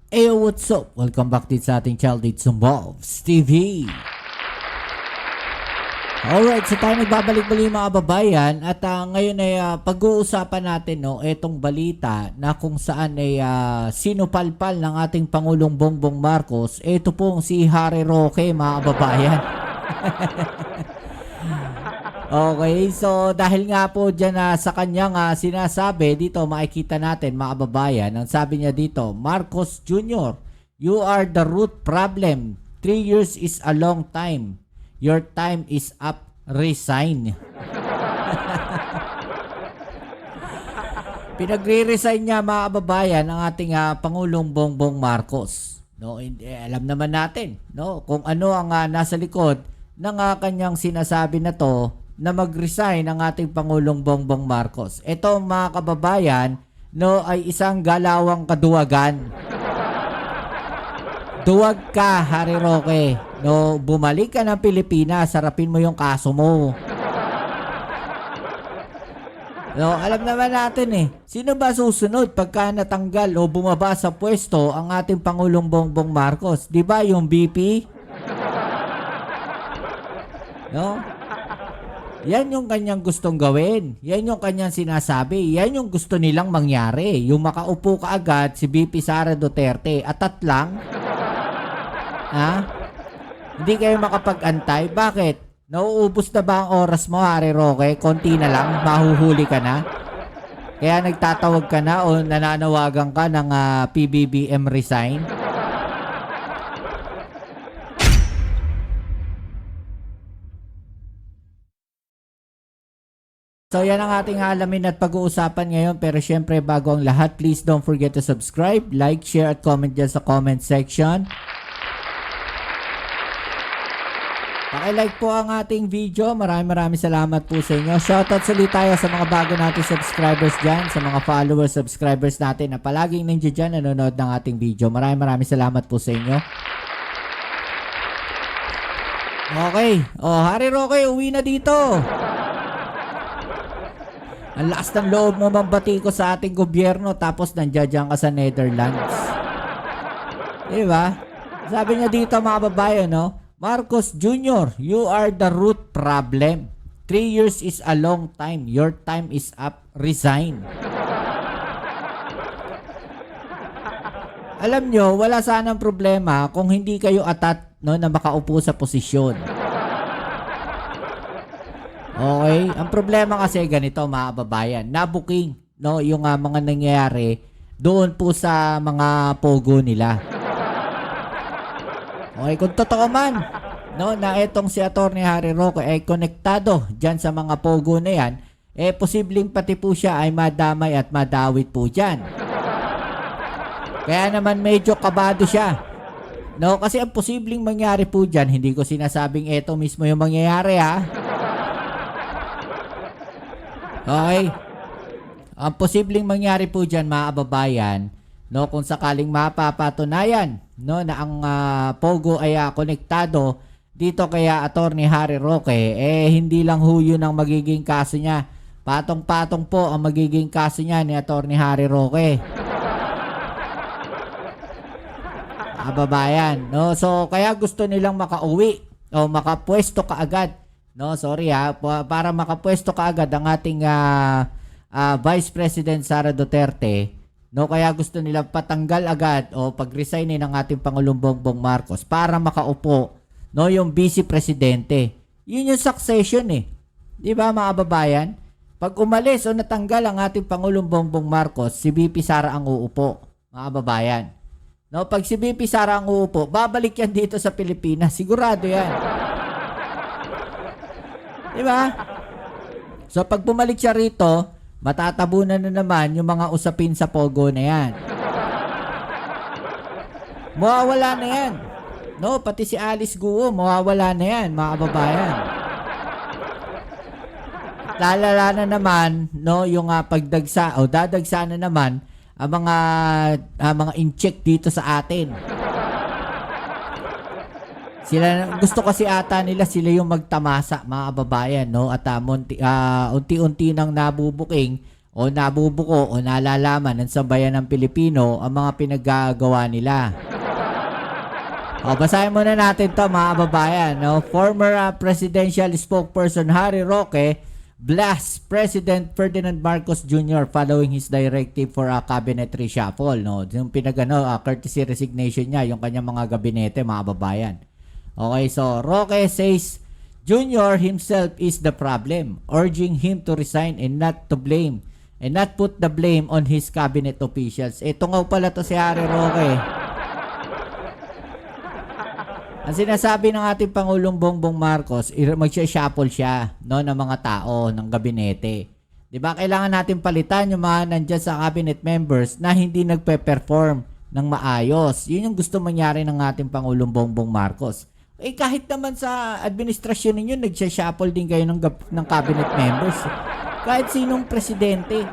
Hey, what's up? Welcome back din sa ating channel dito sa Mobs TV. Alright, so tayo nagbabalik muli mga babayan at ngayon ay pag-uusapan natin etong balita na kung saan ay sinupalpal ng ating Pangulong Bongbong Marcos. Ito pong si Harry Roque mga babayan. Okay, so dahil nga po dyan sa kanyang sinasabi dito, makikita natin mga kababayan, ang sabi niya dito, Marcos Jr., you are the root problem. 3 years is a long time. Your time is up. Resign. Pinagre-resign niya mga kababayan ang ating Pangulong Bongbong Marcos. Alam naman natin kung ano ang nasa likod ng kanyang sinasabi na to, na mag-resign ang ating Pangulong Bongbong Marcos. Ito mga kababayan, ay isang galawang kaduwagan. Duwag ka, Harry Roque. Bumalik ka ng Pilipinas, sarapin mo yung kaso mo. Alam naman natin sino ba susunod pagka natanggal o bumaba sa pwesto ang ating Pangulong Bongbong Marcos? 'Di ba yung BP? Yan yung kanyang gustong gawin. Yan yung kanyang sinasabi. Yan yung gusto nilang mangyari. Yung makaupo ka agad si BP Sara Duterte. Atat lang. Hindi kayo makapag-antay. Bakit? Nauubos na ba ang oras mo, Harry Roque? Konti na lang. Mahuhuli ka na. Kaya nagtatawag ka na o nananawagan ka ng PBBM resign. So yan ang ating alamin at pag-uusapan ngayon, pero syempre bago ang lahat, please don't forget to subscribe, like, share at comment dyan sa comment section. Paki-like po ang ating video. Maraming salamat po sa inyo. Shoutout ulit tayo sa mga bago nating subscribers dyan, sa mga followers, subscribers natin na palaging nandiyan dyan nanonood ng ating video. Maraming salamat po sa inyo. Okay. Harry Roque, uwi na dito. Ang lakas ng loob mo mambati ko sa ating gobyerno tapos nandiyan ka sa Netherlands. Diba? Sabi niya dito mga babayan, Marcos Jr., you are the root problem. 3 years is a long time. Your time is up. Resign. Alam nyo, wala sanang problema kung hindi kayo atat na makaupo sa posisyon. Okay? Ang problema kasi ganito mga kababayan, nabuking yung mga nangyayari doon po sa mga pogo nila. Okay, kung totoo man na etong si Atty. Harry Roque ay konektado dyan sa mga pogo na yan, posibleng pati po siya ay madamay at madawit po dyan. Kaya naman medyo kabado siya. Kasi ang posibleng mangyari po dyan, hindi ko sinasabing eto mismo yung mangyayari Okay. Ang posibleng mangyari po dyan mga kababayan, kung sakaling mapapatunayan na ang pogo ay konektado dito kaya Atty. Harry Roque, hindi lang huyo ng magiging kaso niya. Patong-patong po ang magiging kaso niya ni Atty. Harry Roque. Kababayan, so kaya gusto nilang makauwi o makapwesto kaagad. Sorry para makapwesto kaagad ang ating Vice President Sara Duterte. Kaya gusto nila patanggal agad o pag-resignin ng ating Pangulong Bongbong Marcos para makaupo yung Vice Presidente. Yun yung succession Di ba mga kababayan? Pag umalis o natanggal ang ating Pangulong Bongbong Marcos, si BP Sara ang uupo, mga kababayan. Pag si BP Sara ang uupo, babalik yan dito sa Pilipinas. Sigurado yan. Diba? So pag bumalik siya rito, matatabunan na naman yung mga usapin sa pogo na yan. Mawawala na yan. Pati si Alice Guo, mawawala na yan, mga kababayan. Lalala na naman, yung pagdagsa o dadagsa na naman ang mga incheck dito sa atin. Gusto kasi ata nila sila yung magtamasa mga kababayan At unti-unti nang nabubuking o nabubuko o nalalaman ng sambayan ng Pilipino ang mga pinaggagawa nila. O, basahin muna natin to mga kababayan. No? Former presidential spokesperson Harry Roque blasts President Ferdinand Marcos Jr. following his directive for a cabinet reshuffle. No? Yung courtesy resignation niya, yung kanyang mga gabinete, mga kababayan. Okay, so Roque says Jr. himself is the problem, urging him to resign and not put the blame on his cabinet officials. Ito nga pala to si Harry Roque. Ang sinasabi ng ating Pangulong Bongbong Marcos, magsha-shuffle siya, no, ng mga tao, ng gabinete. 'Di ba? Kailangan natin palitan yung mga nandiyan sa cabinet members na hindi nagpe-perform ng maayos. Yun yung gusto mangyari ng ating Pangulong Bongbong Marcos. Kahit naman sa administrasyon ninyo, nagsha-shuffle din kayo ng cabinet members. Kahit sinong presidente,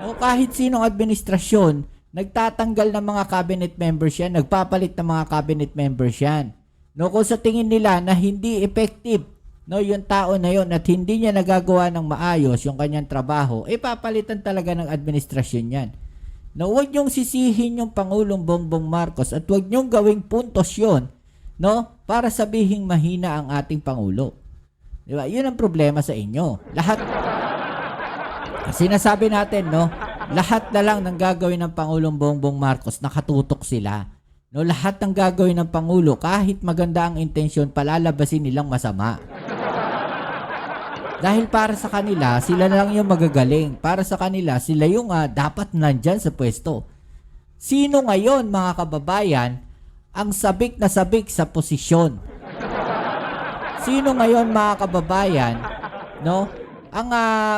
o kahit sinong administrasyon, nagtatanggal ng mga cabinet members yan, nagpapalit ng mga cabinet members yan. No, kung sa tingin nila na hindi effective, no, yung tao na yon at hindi niya nagagawa ng maayos yung kanyang trabaho, papalitan talaga ng administrasyon yan. No, huwag niyong sisihin yung Pangulong Bongbong Marcos at huwag niyong gawing puntos yon, no, para sabihing mahina ang ating Pangulo. Di ba? Yun ang problema sa inyo. Lahat, sinasabi natin, no, lahat na lang ng gagawin ng Pangulong Bongbong Marcos, nakatutok sila. No, lahat ng gagawin ng Pangulo, kahit maganda ang intensyon, palalabasin nilang masama. Dahil para sa kanila, sila lang yung magagaling. Para sa kanila, sila yung dapat nandyan sa pwesto. Sino ngayon, mga kababayan, ang sabik na sabik sa posisyon? Sino ngayon, mga kababayan, no, ang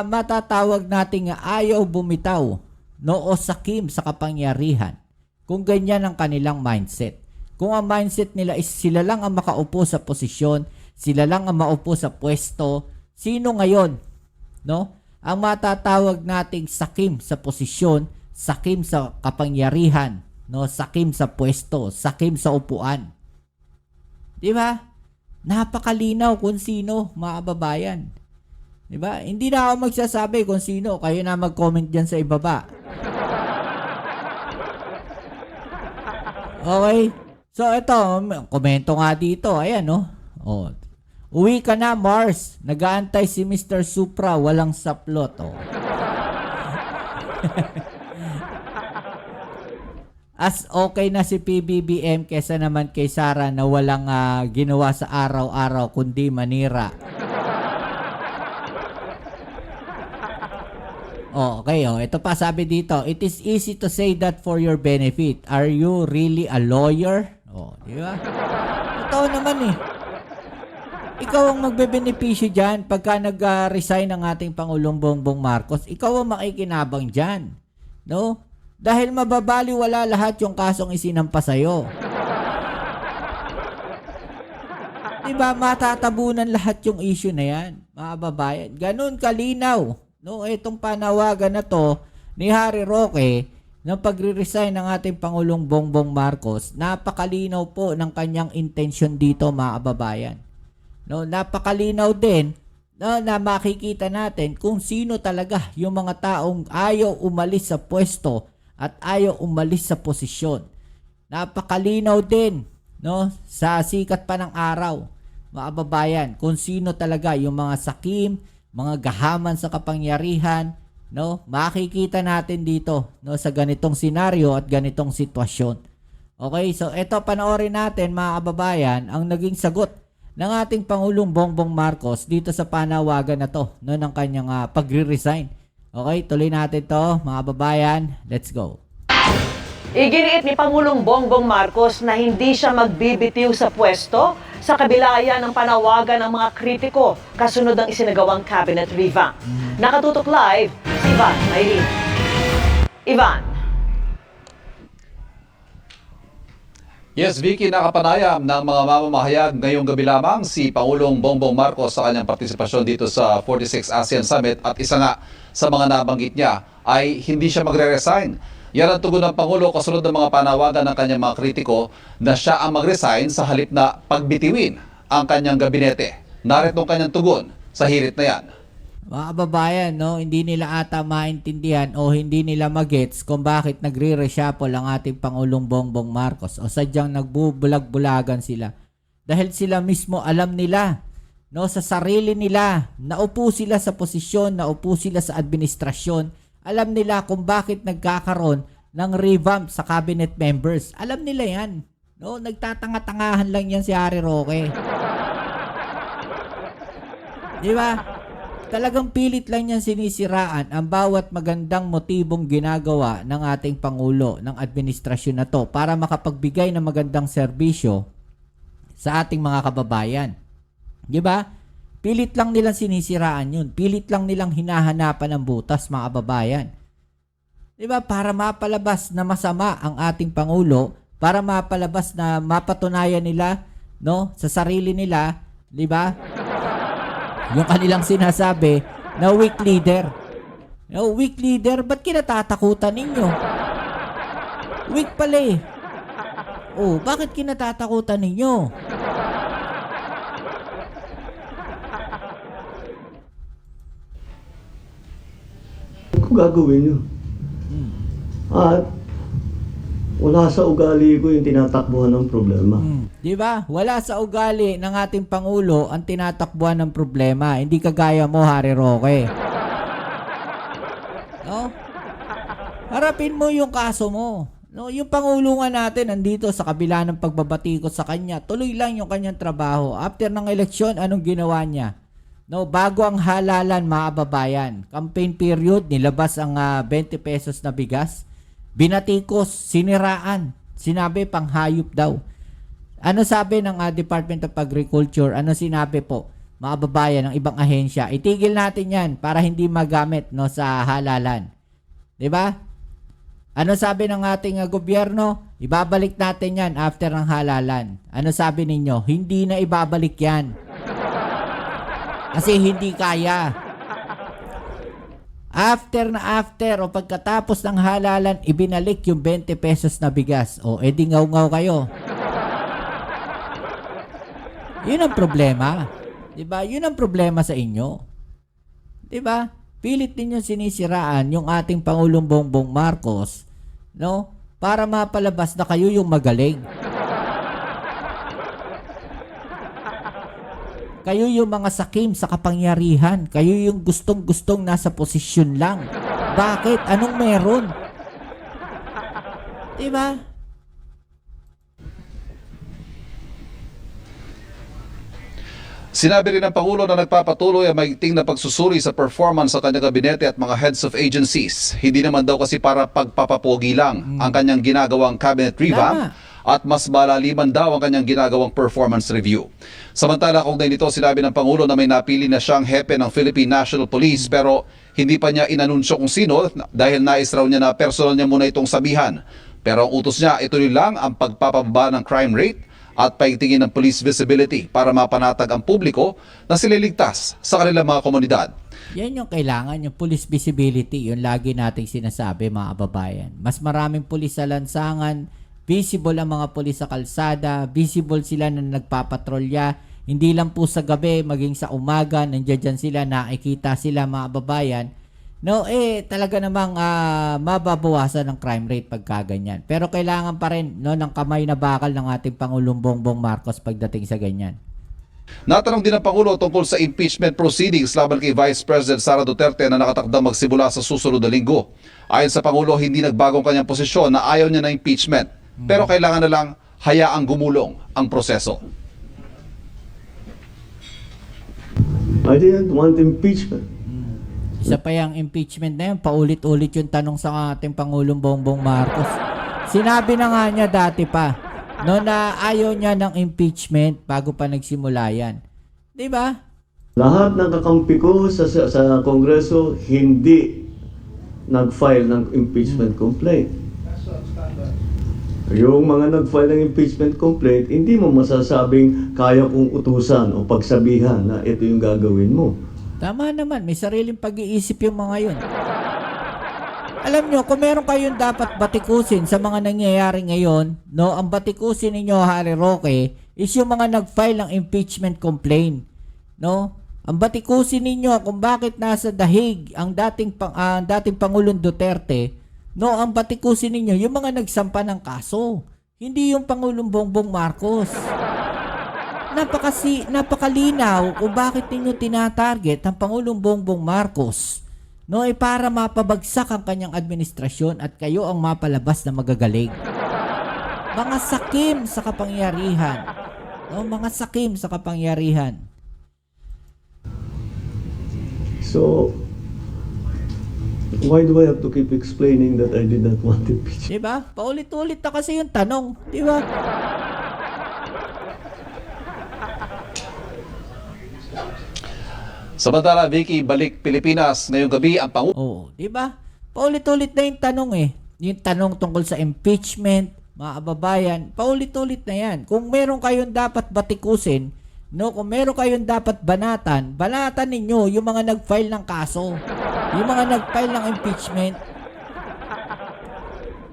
matatawag nating ayaw bumitaw, no, o sakim sa kapangyarihan? Kung ganyan ang kanilang mindset. Kung ang mindset nila is sila lang ang makaupo sa posisyon, sila lang ang maupo sa pwesto, sino ngayon, no, ang matatawag nating sakim sa posisyon, sakim sa kapangyarihan, no, sakim sa pwesto, sakim sa upuan? Di ba? Napakalinaw kung sino, mga kababayan. Di ba? Hindi na ako magsasabi kung sino, kayo na mag-comment diyan sa ibaba. Okay. So ito, komento nga dito. Ayan, no. Oh. Uwi ka na, Mars. Nag-aantay si Mr. Supra, walang saplot. Oh. As okay na si PBBM kesa naman kay Sara na walang ginawa sa araw-araw kundi manira. Oh, okay, oh. Ito pa sabi dito, it is easy to say that for your benefit. Are you really a lawyer? Oh, di ba? Totoo naman eh. Ikaw ang magbebenepisyo dyan pagka nag-resign ang ating Pangulong Bongbong Marcos. Ikaw ang makikinabang dyan. No? Dahil mababaliwala lahat yung kasong isinampa sa'yo. Diba? Matatabunan lahat yung issue na yan, mga babayan. Ganun kalinaw. No, itong panawagan na to ni Harry Roque ng pagre-resign ng ating Pangulong Bongbong Marcos, napakalinaw po ng kanyang intention dito, mga kababayan. No, napakalinaw din, no, na makikita natin kung sino talaga yung mga taong ayaw umalis sa pwesto at ayaw umalis sa posisyon. Napakalinaw din, no, sa sikat pa ng araw, mga kababayan, kung sino talaga yung mga sakim, mga gahaman sa kapangyarihan, no? Makikita natin dito, no, sa ganitong senaryo at ganitong sitwasyon. Okay, so ito panoorin natin, mga kababayan, ang naging sagot ng ating Pangulong Bongbong Marcos dito sa panawagan na to, no, ng kanyang pagre-resign. Okay, tuloy natin to, mga kababayan. Let's go. Iginiit ni Pangulong Bongbong Marcos na hindi siya magbibitiw sa pwesto sa kabila ng panawagan ng mga kritiko kasunod ng isinagawang cabinet revamp. Nakatutok live si Ivan Mayrin. Ivan. Yes, Vicky, nakapanayam ng mga mamamahayag ngayong gabi lamang si Pangulong Bongbong Marcos sa kanyang partisipasyon dito sa 46 ASEAN Summit, at isa nga sa mga nabanggit niya ay hindi siya magre-resign. Yan ang tugon ng Pangulo kasunod ng mga panawagan ng kanyang mga kritiko na siya ang mag-resign sa halip na pagbitiwin ang kanyang gabinete. Narito ang kanyang tugon sa hirit na yan. Mga kababayan, no, hindi nila ata maintindihan o hindi nila magets kung bakit nagre-reshuffle ang ating Pangulong Bongbong Marcos o sadyang nagbubulag-bulagan sila. Dahil sila mismo alam nila, no, sa sarili nila, naupo sila sa posisyon, naupo sila sa administrasyon, alam nila kung bakit nagkakaroon ng revamp sa cabinet members. Alam nila yan. No, nagtatanga-tangahan lang yan si Harry Roque. Di ba? Talagang pilit lang niyan sinisiraan ang bawat magandang motibong ginagawa ng ating Pangulo, ng administrasyon na to para makapagbigay ng magandang serbisyo sa ating mga kababayan. Di ba? Pilit lang nilang sinisiraan yun. Pilit lang nilang hinahanapan ng butas, mga kababayan. Di ba? Para mapalabas na masama ang ating Pangulo, para mapalabas na mapatunayan nila, no, sa sarili nila, di ba? Yung kanilang sinasabi na weak leader. No, weak leader, ba't kinatatakutan ninyo? Weak pala eh. Oh, bakit kinatatakutan ninyo? Kung gagawin nyo. At wala sa ugali ko yung tinatakbuhan ng problema. Di ba? Wala sa ugali ng ating Pangulo ang tinatakbuhan ng problema. Hindi kagaya mo, Harry Roque. No? Harapin mo yung kaso mo. No, yung Pangulo nga natin nandito sa kabila ng pagbabatikot sa kanya. Tuloy lang yung kanyang trabaho. After ng eleksyon, anong ginawa niya? No, bago ang halalan, mga kababayan. Campaign period, nilabas ang 20 pesos na bigas. Binatikos, siniraan. Sinabi panghayop daw. Ano sabi ng Department of Agriculture? Ano sinabi po, mga kababayan ng ibang ahensya? Itigil natin yan para hindi magamit, no, sa halalan. 'Di ba? Ano sabi ng ating gobyerno? Ibabalik natin yan after ng halalan. Ano sabi ninyo? Hindi na ibabalik yan. Kasi hindi kaya. After o pagkatapos ng halalan, ibinalik yung 20 pesos na bigas. O, edi ngaw-ngaw kayo. Yun ang problema. Diba? Yun ang problema sa inyo. Diba? Pilit ninyo sinisiraan yung ating Pangulong Bongbong Marcos, no? Para mapalabas na kayo yung magaling. Kayo yung mga sakim sa kapangyarihan. Kayo yung gustong-gustong nasa posisyon lang. Bakit? Anong meron? Diba? Sinabi rin ng Pangulo na nagpapatuloy ang maigting na pagsusuri sa performance sa kanyang gabinete at mga heads of agencies. Hindi naman daw kasi para pagpapapogi lang ang kanyang ginagawang cabinet revamp at mas malaliman daw ang kanyang ginagawang performance review. Samantala, kung nito sinabi ng Pangulo na may napili na siyang hepe ng Philippine National Police pero hindi pa niya inanunsyo kung sino dahil nais raw niya na personal niya muna itong sabihan. Pero ang utos niya, ituloy lang ang pagpapababa ng crime rate at paigtingin ng police visibility para mapanatag ang publiko na sila ligtas sa kanilang mga komunidad. Yan yung kailangan, yung police visibility. Yung lagi nating sinasabi, mga kababayan. Mas maraming pulis sa lansangan, visible ang mga pulis sa kalsada, visible sila na nagpapatrolya. Hindi lang po sa gabi, maging sa umaga, nandiyan sila, nakikita sila, mga kababayan. No, talaga namang mababawasan ng crime rate pagka ganyan. Pero kailangan pa rin, no, ng kamay na bakal ng ating Pangulong Bongbong Marcos pagdating sa ganyan. Natanong din ng Pangulo tungkol sa impeachment proceedings laban kay Vice President Sara Duterte na nakatakdang magsimula sa susunod na linggo. Ayon sa Pangulo, hindi nagbagong kanyang posisyon na ayaw niya na impeachment. Pero kailangan na lang hayaang gumulong ang proseso. I didn't want impeachment. Isa pa yung impeachment na yun, paulit-ulit yung tanong sa ating Pangulong Bongbong Marcos. Sinabi na nga niya dati pa, no, na ayaw niya ng impeachment bago pa nagsimula yan. Diba? Lahat ng kakampi ko sa Kongreso hindi nag-file ng impeachment complaint. Yung mga nag-file ng impeachment complaint, hindi mo masasabing kaya kong utusan o pagsabihan na ito yung gagawin mo. Tama naman, may sariling pag-iisip yung mga yun. Alam nyo, kung meron kayong dapat batikusin sa mga nangyayari ngayon, no, ang batikusin ninyo, Harry Roque, is yung mga nag-file ng impeachment complaint. No? Ang batikusin ninyo kung bakit nasa dahig ang dating Pangulong Duterte, no, ang batikusin ninyo yung mga nagsampa ng kaso, hindi yung Pangulong Bongbong Marcos. Napakalinaw kung bakit ninyo tinatarget ang Pangulong Bongbong Marcos, no, ay para mapabagsak ang kanyang administrasyon at kayo ang mapalabas na magagaling. Mga sakim sa kapangyarihan. No, mga sakim sa kapangyarihan. So, why do I have to keep explaining that I did not want impeachment? Diba? Paulit-ulit na kasi yung tanong. Diba? Samantala, Vicky, balik Pilipinas ngayong gabi ang Pangulo. Oo. Diba? Paulit-ulit na yung tanong eh. Yung tanong tungkol sa impeachment, mga kababayan, paulit-ulit na yan. Kung meron kayong dapat batikusin, no, kung meron kayong dapat banatan ninyo yung mga nag-file ng kaso. Yung mga nag-file ng impeachment.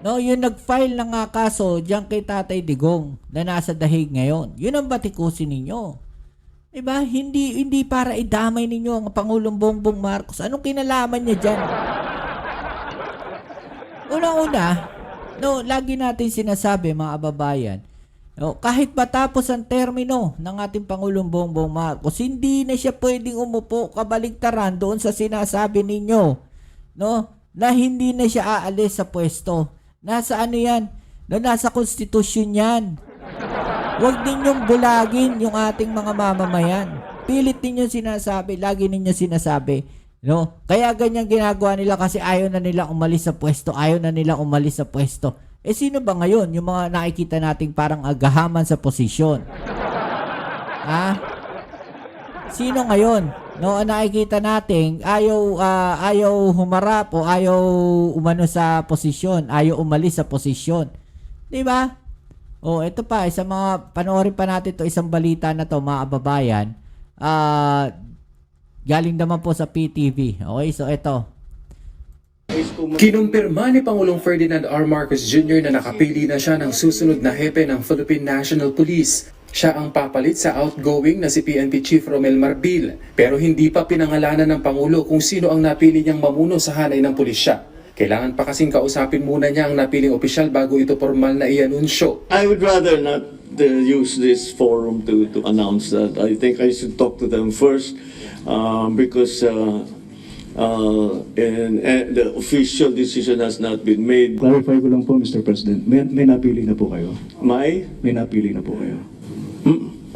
No, yung nag-file ng kaso diyan kay Tatay Digong na nasa dahig ngayon. Yun ang batikusin ninyo. Diba? Hindi para idamay ninyo ang Pangulong Bongbong Marcos. Anong kinalaman niya dyan? Una-una, no, lagi natin sinasabi mga kababayan, no, kahit matapos ang termino ng ating Pangulong Bongbong Marcos, hindi na siya pwedeng umupo kabaligtaran doon sa sinasabi ninyo, no, na hindi na siya aalis sa pwesto. Nasa ano yan? No, nasa konstitusyon yan. Huwag ninyong bulagin yung ating mga mamamayan. Pilit ninyo sinasabi, lagi ninyo sinasabi, no? Kaya ganyan ginagawa nila kasi ayaw na nila umalis sa pwesto, ayaw na nila umalis sa pwesto. Eh sino ba ngayon yung mga nakikita nating parang agahaman sa posisyon? Ha? Sino ngayon? No, nakikita nating ayaw humarap o ayaw umano sa posisyon, ayaw umalis sa posisyon. 'Di ba? Oh, ito pa, isa mga panoorin pa natin to, isang balita na to mga kababayan. Galing naman po sa PTV. Okay, so ito. Kinumpirma ni Pangulong Ferdinand R. Marcos Jr. na nakapili na siya ng susunod na hepe ng Philippine National Police. Siya ang papalit sa outgoing na si PNP Chief Romel Marbil. Pero hindi pa pinangalanan ng Pangulo kung sino ang napili niyang mamuno sa hanay ng pulisya. Kailangan pa kasing kausapin muna niya ang napiling opisyal bago ito formal na ianunsyo. I would rather not use this forum to announce that. I think I should talk to them first because the official decision has not been made. Clarify ko lang po, Mr. President. May napili na po kayo? May? May napili na po kayo?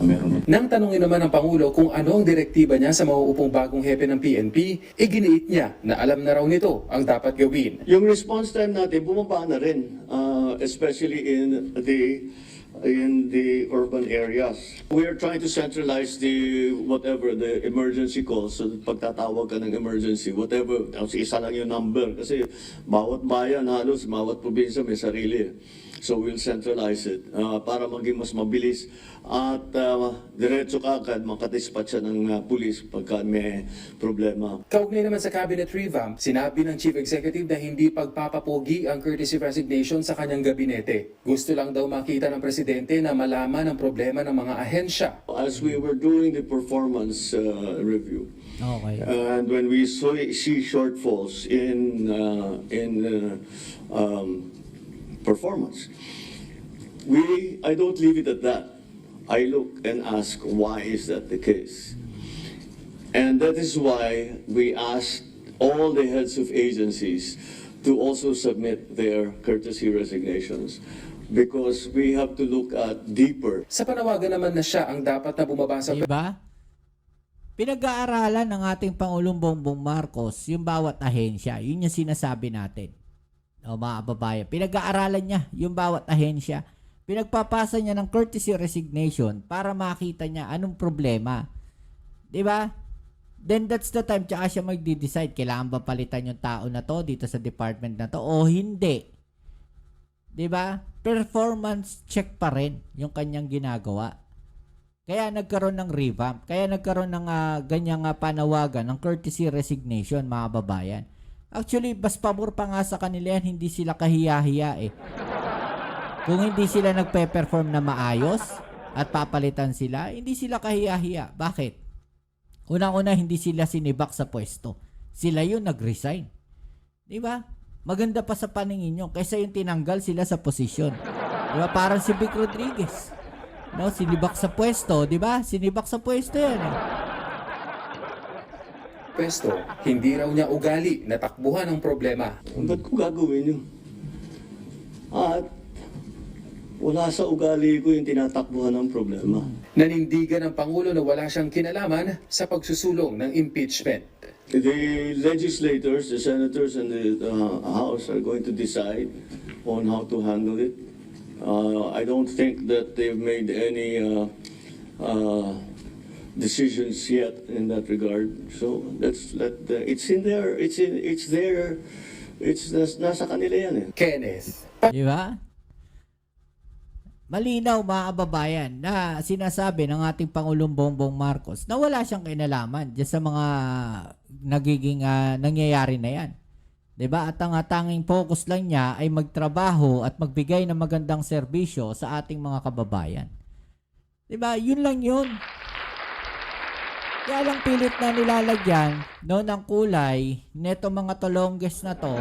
Meron na. Nang tanungin naman ng Pangulo kung ano ang direktiba niya sa mauupong bagong hepe ng PNP, iginiit niya na alam na raw nito ang dapat gawin. Yung response time natin, bumaba na rin, especially in the urban areas. We are trying to centralize the emergency calls. So pagtatawag ka ng emergency, whatever, isa lang yung number. Kasi bawat bayan, halos bawat probinsya may sarili. So we'll centralize it para maging mas mabilis at diretso kagad makadispatch ng pulis pagka may problema. Kaugnay naman sa cabinet revamp, sinabi ng Chief Executive na hindi pagpapapogi ang courtesy resignation sa kanyang gabinete. Gusto lang daw makita ng Presidente na malaman ang problema ng mga ahensya. As we were doing the performance review, Okay. and when we see shortfalls in performance, I don't leave it at that. I look and ask, why is that the case? And that is why we asked all the heads of agencies to also submit their courtesy resignations, because we have to look at deeper. Sa panawagan naman na siya ang dapat na bumaba sa Diba? Pinag-aaralan ng ating Pangulong Bongbong Marcos yung bawat ahensya. Yun yung sinasabi natin. O mga kababayan, pinag-aaralan niya yung bawat ahensya. Pinagpapasa niya ng courtesy resignation para makita niya anong problema. 'Di ba? Then that's the time tsaka siya magde-decide kailangan ba palitan yung tao na to dito sa department na to o hindi. 'Di ba? Performance check pa rin yung kanyang ginagawa. Kaya nagkaroon ng revamp, kaya nagkaroon ng ganyang panawagan ng courtesy resignation, mga babayan. Actually, mas pabor pa nga sa kanila yan, hindi sila kahiya-hiya eh. Kung hindi sila nagpe-perform na maayos at papalitan sila, hindi sila kahiya-hiya. Bakit? Unang-una, hindi sila sinibak sa pwesto. Sila yung nag-resign. Di ba? Maganda pa sa paningin nyo kaysa yung tinanggal sila sa posisyon. Di ba? Parang si Vic Rodriguez. No, sinibak sa pwesto, di ba? Sinibak sa pwesto yan. Pwesto, hindi raw niya ugali na takbuhan ang problema. Ba't ko gagawin yun? At wala sa ugali ko yung tinatakbuhan ng problema. Nanindigan ng Pangulo na wala siyang kinalaman sa pagsusulong ng impeachment. The legislators, the senators, and the House are going to decide on how to handle it. I don't think that they've made any decisions yet in that regard. So let's let it's in there. It's there. Nasa kanila yan eh. Kenneth, Di ba? Malinaw mga kababayan na sinasabi ng ating Pangulong Bongbong Marcos na wala siyang kinalaman dyan sa mga nagiging nangyayari na yan. 'Di ba? At ang tanging focus lang niya ay magtrabaho at magbigay ng magandang serbisyo sa ating mga kababayan. 'Di ba? Yun lang yun. Kaya lang pilit na nilalagyan ng kulay neto mga tolongges na to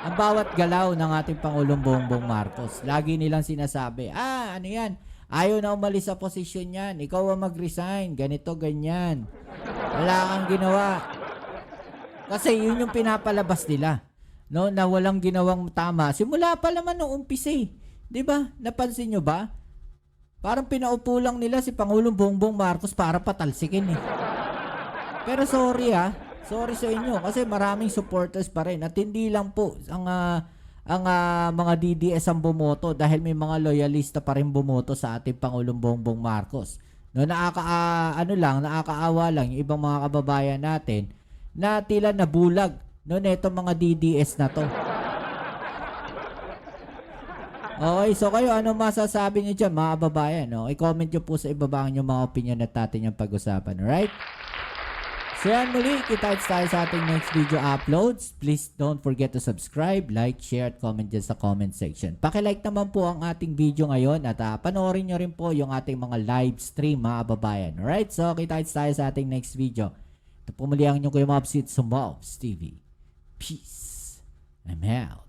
ang bawat galaw ng ating Pangulong Bongbong Marcos. Lagi nilang sinasabi, ano yan? Ayaw na umalis sa posisyon yan. Ikaw ang mag-resign. Ganito, ganyan. Wala kang ginawa. Kasi yun yung pinapalabas nila. No, na walang ginawang tama. Simula pa naman nung umpisa eh. 'Di ba? Napansin nyo ba? Parang pinaupo lang nila si Pangulong Bongbong Marcos para patalsikin eh. Pero sorry sorry sa inyo kasi maraming supporters pa rin at hindi lang po ang mga DDS ang bumoto dahil may mga loyalista pa rin bumoto sa ating Pangulong Bongbong Marcos. No, nakakaawa lang yung ibang mga kababayan natin na tila nabulag neto mga DDS na to. Okay, so kayo ano masasabi niyo dyan mga kababayan? No? I-comment nyo po sa ibaba ang mga opinion at natin yung pag-usapan, alright? So yan muli, kita-kits tayo sa ating next video uploads. Please don't forget to subscribe, like, share, at comment dyan sa comment section. Paki-like naman po ang ating video ngayon at panoorin nyo rin po yung ating mga live stream mga kababayan. Alright, so kita-kits tayo sa ating next video. Ito po muli ang inyong Kuya Mobs, it's Mobs TV. Peace. I'm out.